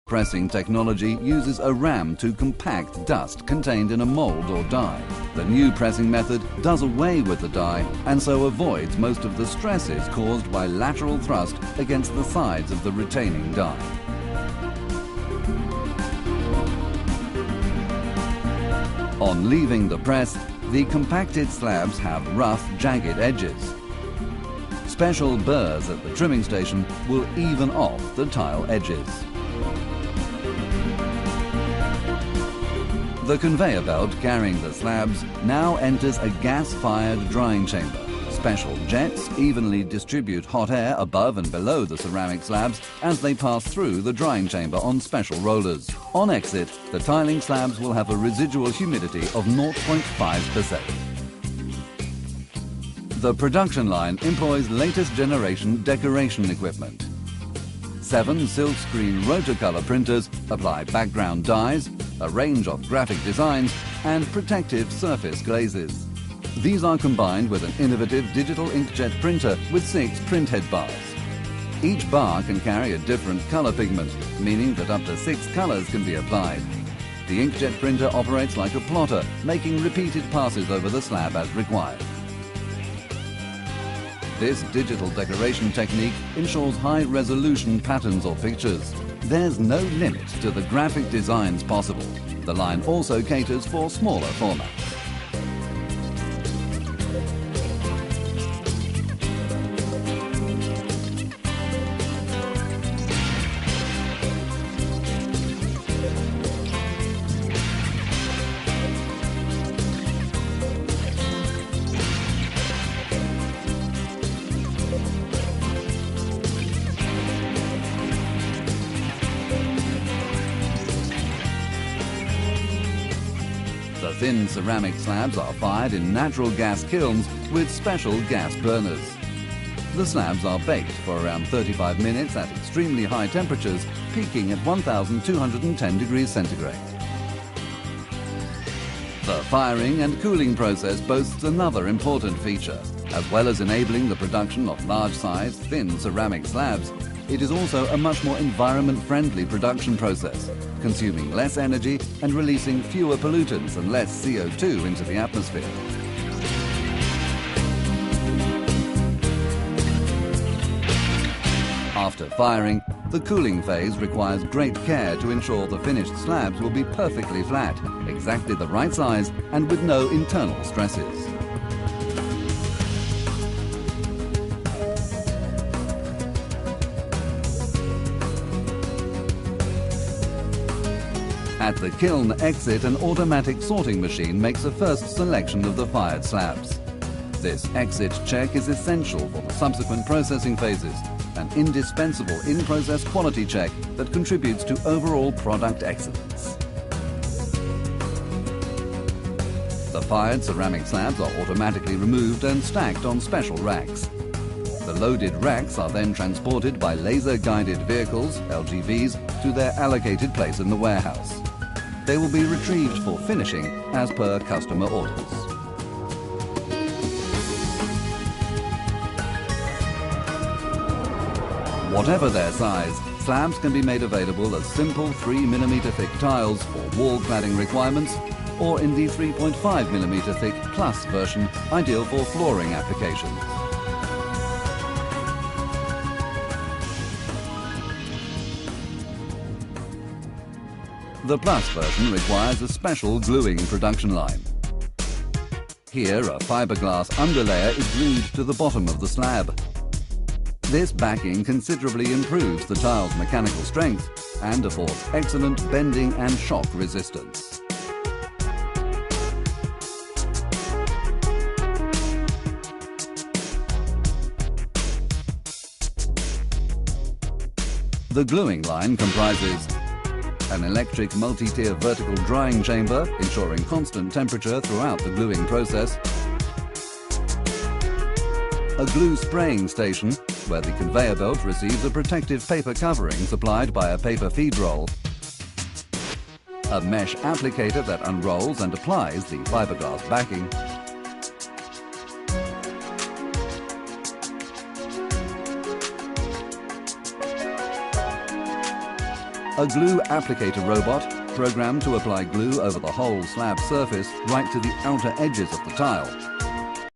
Pressing technology uses a ram to compact dust contained in a mold or die. The new pressing method does away with the die and so avoids most of the stresses caused by lateral thrust against the sides of the retaining die. On leaving the press, the compacted slabs have rough, jagged edges. Special burrs at the trimming station will even off the tile edges. The conveyor belt carrying the slabs now enters a gas-fired drying chamber. Special jets evenly distribute hot air above and below the ceramic slabs as they pass through the drying chamber on special rollers. On exit, the tiling slabs will have a residual humidity of 0.5%. The production line employs latest generation decoration equipment. 7 silkscreen rotocolor printers apply background dyes, a range of graphic designs and protective surface glazes. These are combined with an innovative digital inkjet printer with 6 printhead bars. Each bar can carry a different color pigment, meaning that up to 6 colors can be applied. The inkjet printer operates like a plotter, making repeated passes over the slab as required. This digital decoration technique ensures high-resolution patterns or pictures. There's no limit to the graphic designs possible. The line also caters for smaller formats. The thin ceramic slabs are fired in natural gas kilns with special gas burners. The slabs are baked for around 35 minutes at extremely high temperatures, peaking at 1,210 degrees centigrade. The firing and cooling process boasts another important feature. As well as enabling the production of large-sized, thin ceramic slabs, it is also a much more environment-friendly production process, consuming less energy and releasing fewer pollutants and less CO2 into the atmosphere. After firing, the cooling phase requires great care to ensure the finished slabs will be perfectly flat, exactly the right size and with no internal stresses. At the kiln exit, an automatic sorting machine makes a first selection of the fired slabs. This exit check is essential for the subsequent processing phases, an indispensable in-process quality check that contributes to overall product excellence. The fired ceramic slabs are automatically removed and stacked on special racks. The loaded racks are then transported by laser-guided vehicles, LGVs, to their allocated place in the warehouse. They will be retrieved for finishing as per customer orders. Whatever their size, slabs can be made available as simple 3mm thick tiles for wall cladding requirements or in the 3.5mm thick plus version, ideal for flooring applications. The Plus version requires a special gluing production line. Here, a fiberglass underlayer is glued to the bottom of the slab. This backing considerably improves the tile's mechanical strength and affords excellent bending and shock resistance. The gluing line comprises an electric multi-tier vertical drying chamber, ensuring constant temperature throughout the gluing process, a glue spraying station, where the conveyor belt receives a protective paper covering supplied by a paper feed roll, a mesh applicator that unrolls and applies the fiberglass backing, A glue applicator robot, programmed to apply glue over the whole slab surface right to the outer edges of the tile.